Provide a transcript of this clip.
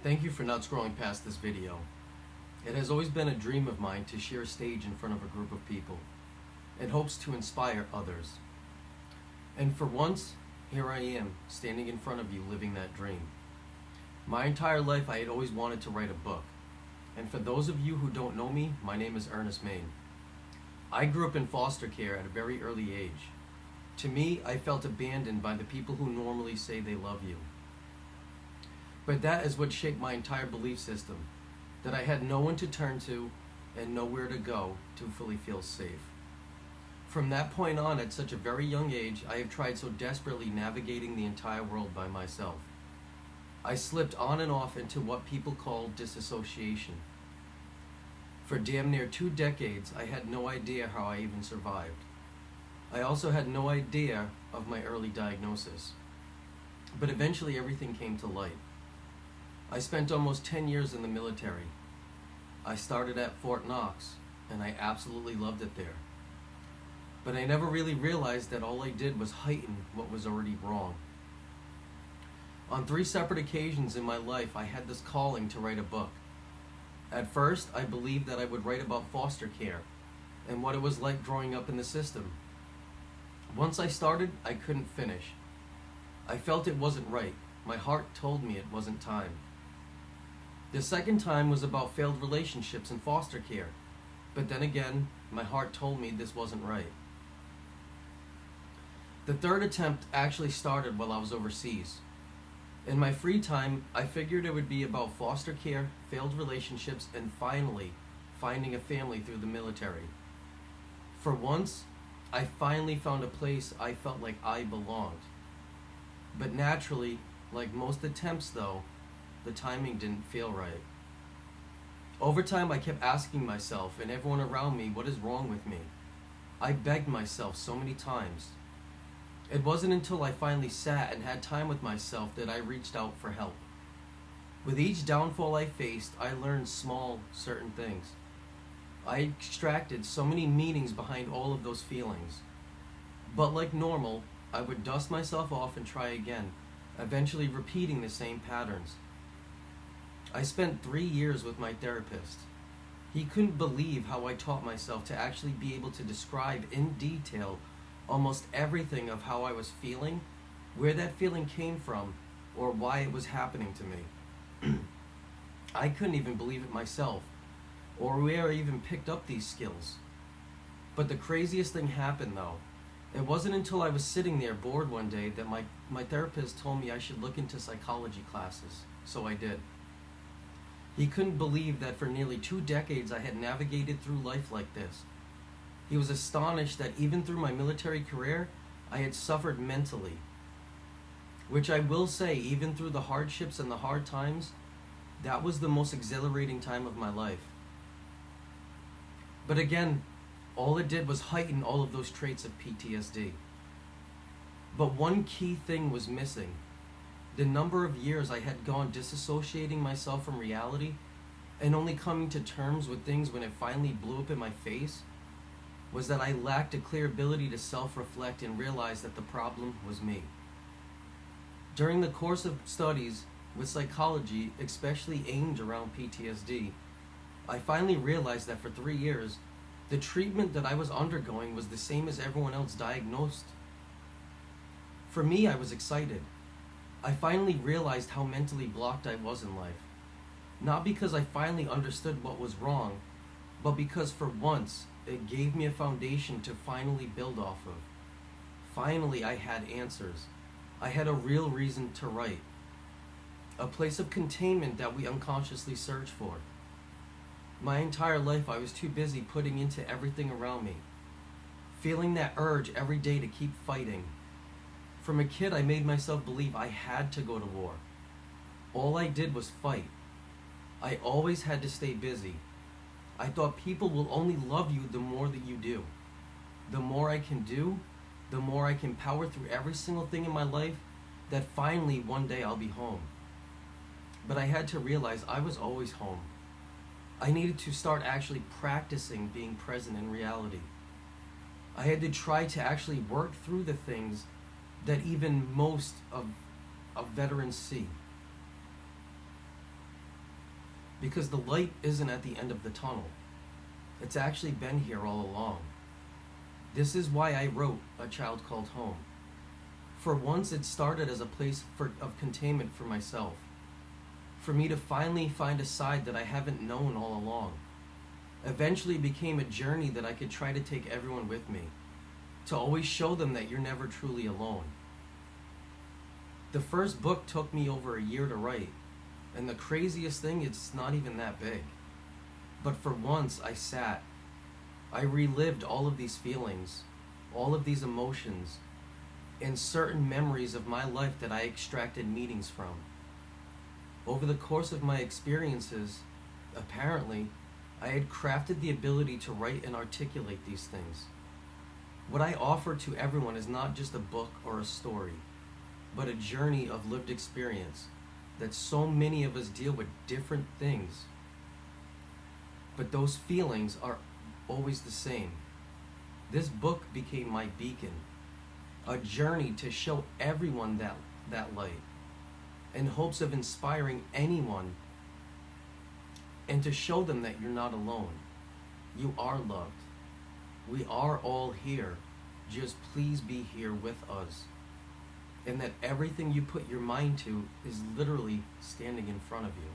Thank you for not scrolling past this video. It has always been a dream of mine to share a stage in front of a group of people. It hopes to inspire others. And for once, here I am, standing in front of you living that dream. My entire life I had always wanted to write a book. And for those of you who don't know me, my name is Ernest Maine. I grew up in foster care at a very early age. To me, I felt abandoned by the people who normally say they love you. But that is what shaped my entire belief system, that I had no one to turn to and nowhere to go to fully feel safe. From that point on, at such a very young age, I have tried so desperately navigating the entire world by myself. I slipped on and off into what people call disassociation. For damn near 2 decades, I had no idea how I even survived. I also had no idea of my early diagnosis. But eventually everything came to light. I spent almost 10 years in the military. I started at Fort Knox, and I absolutely loved it there. But I never really realized that all I did was heighten what was already wrong. On 3 separate occasions in my life, I had this calling to write a book. At first, I believed that I would write about foster care and what it was like growing up in the system. Once I started, I couldn't finish. I felt it wasn't right. My heart told me it wasn't time. The second time was about failed relationships in foster care, but then again, my heart told me this wasn't right. The third attempt actually started while I was overseas. In my free time, I figured it would be about foster care, failed relationships, and finally, finding a family through the military. For once, I finally found a place I felt like I belonged. But naturally, like most attempts though, the timing didn't feel right. Over time, I kept asking myself and everyone around me, what is wrong with me? I begged myself so many times. It wasn't until I finally sat and had time with myself that I reached out for help. With each downfall I faced, I learned small, certain things. I extracted so many meanings behind all of those feelings. But like normal, I would dust myself off and try again, eventually repeating the same patterns. I spent 3 years with my therapist. He couldn't believe how I taught myself to actually be able to describe in detail almost everything of how I was feeling, where that feeling came from, or why it was happening to me. I couldn't even believe it myself, or where I even picked up these skills. But the craziest thing happened though. It wasn't until I was sitting there bored one day that my therapist told me I should look into psychology classes, so I did. He couldn't believe that for nearly 2 decades I had navigated through life like this. He was astonished that even through my military career, I had suffered mentally. Which I will say, even through the hardships and the hard times, that was the most exhilarating time of my life. But again, all it did was heighten all of those traits of PTSD. But one key thing was missing. The number of years I had gone disassociating myself from reality and only coming to terms with things when it finally blew up in my face was that I lacked a clear ability to self-reflect and realize that the problem was me. During the course of studies with psychology, especially aimed around PTSD, I finally realized that for 3 years, the treatment that I was undergoing was the same as everyone else diagnosed. For me, I was excited. I finally realized how mentally blocked I was in life. Not because I finally understood what was wrong, but because for once, it gave me a foundation to finally build off of. Finally, I had answers. I had a real reason to write. A place of containment that we unconsciously search for. My entire life, I was too busy putting into everything around me, feeling that urge every day to keep fighting. From a kid, I made myself believe I had to go to war. All I did was fight. I always had to stay busy. I thought people will only love you the more that you do. The more I can do, the more I can power through every single thing in my life, that finally one day I'll be home. But I had to realize I was always home. I needed to start actually practicing being present in reality. I had to try to actually work through the things that even most of veterans see. Because the light isn't at the end of the tunnel. It's actually been here all along. This is why I wrote A Child Called Home. For once, it started as a place of containment for myself. For me to finally find a side that I haven't known all along. Eventually became a journey that I could try to take everyone with me. To always show them that you're never truly alone. The first book took me over a year to write. And the craziest thing, it's not even that big. But for once, I sat. I relived all of these feelings, all of these emotions, and certain memories of my life that I extracted meanings from. Over the course of my experiences, apparently, I had crafted the ability to write and articulate these things. What I offer to everyone is not just a book or a story, but a journey of lived experience that so many of us deal with different things. But those feelings are always the same. This book became my beacon, a journey to show everyone that light, in hopes of inspiring anyone and to show them that you're not alone. You are loved. We are all here. Just please be here with us. And that everything you put your mind to is literally standing in front of you.